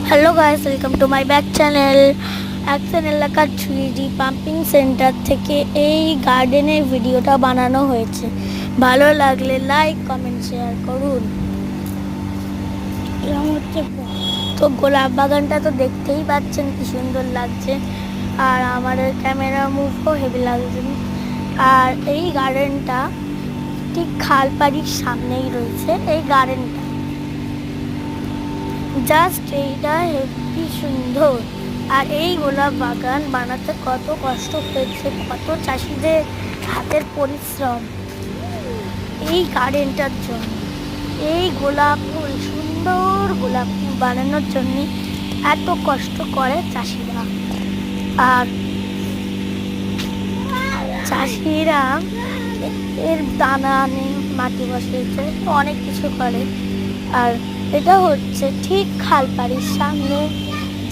Hello guys, welcome to my back channel. Action এলাকার three D pumping centre থেকে এই গার্ডেনের ভিডিওটা বানানো হয়েছে। ভালো লাগলে লাইক কমেন্ট শেয়ার করুন। তো গোলাপ বাগানটা তো দেখতেই পাচ্ছেন কি সুন্দর লাগছে, আর আমাদের ক্যামেরা মুভও হেভি লাগছে। আর এই গার্ডেনটা ঠিক খালপাড়ির সামনেই রয়েছে। এই গার্ডেনটা জাস্ট এইটা হেভি সুন্দর। আর এই গোলাপ বাগান বানাতে কত কষ্ট হয়েছে, কত চাষিদের হাতের পরিশ্রম এই গার্ডেনটার জন্য। এই গোলাপ ফুল, সুন্দর গোলাপ ফুল বানানোর জন্য এত কষ্ট করে চাষিরা। আর চাষিরা এর দানা আনে, মাটি বসিয়েছে, অনেক কিছু করে। আর এটা হচ্ছে ঠিক খালপাড়ির সামনে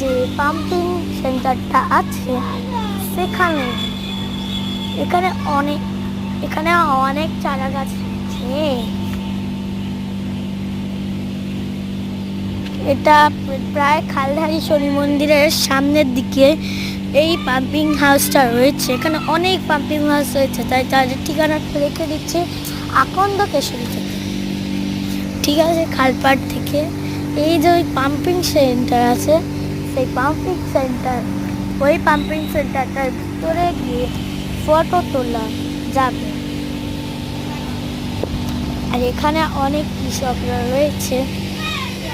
যে পাম্পিং সেন্টারটা আছে সেখানে। এখানে অনেক চারা গাছ আছে। এটা প্রায় খালধারী শনি মন্দিরের সামনের দিকে এই পাম্পিং হাউসটা রয়েছে। এখানে অনেক পাম্পিং হাউস রয়েছে, তাই তাদের ঠিকানাটা রেখে দিচ্ছে আকন্দ কেশরী থেকে। ঠিক আছে, খালপাড় থেকে এই যে ওই পাম্পিং সেন্টার আছে, সেই পাম্পিং সেন্টারটার ভিতরে গিয়ে ফটো তোলা যাবে। আর এখানে অনেক কৃষকরা রয়েছে।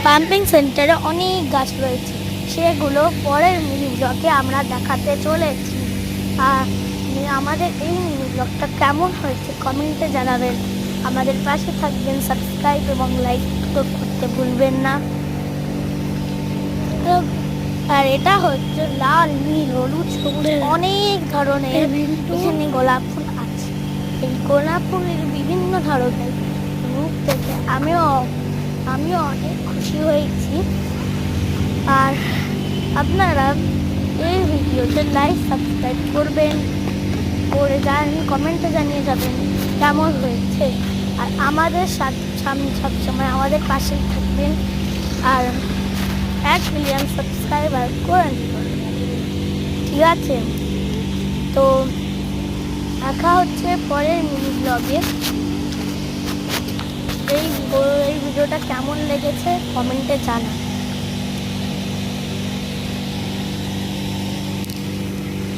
পাম্পিং সেন্টারে অনেক গাছ রয়েছে, সেগুলো পরের মিনি ব্লগে আমরা দেখাতে চলেছি। আর আমাদের এই মিনি ব্লগটা কেমন হয়েছে কমেন্টে জানাবেন। আমাদের পাশে থাকবেন, সাবস্ক্রাইব এবং লাইক করতে ভুলবেন না। আর এটা হচ্ছে লাল, নীল, হলুদ, সবুজ অনেক ধরনের এখানে গোলাপ ফুল আছে। এই গোলাপ ফুলের বিভিন্ন ধরনের রূপ থেকে আমিও অনেক খুশি হয়েছি। আর আপনারা এই ভিডিওতে লাইক সাবস্ক্রাইব করবেন, করে কমেন্টে জানিয়ে যাবেন কেমন হয়েছে। আর আমাদের সামনে সবসময় আমাদের পাশেই থাকবেন। আর 1 মিলিয়ন সাবস্ক্রাইবার করে দিন, ঠিক আছে? তো দেখা হচ্ছে পরের মিনি ব্লগে। এই ভিডিওটা কেমন লেগেছে কমেন্টে জানান।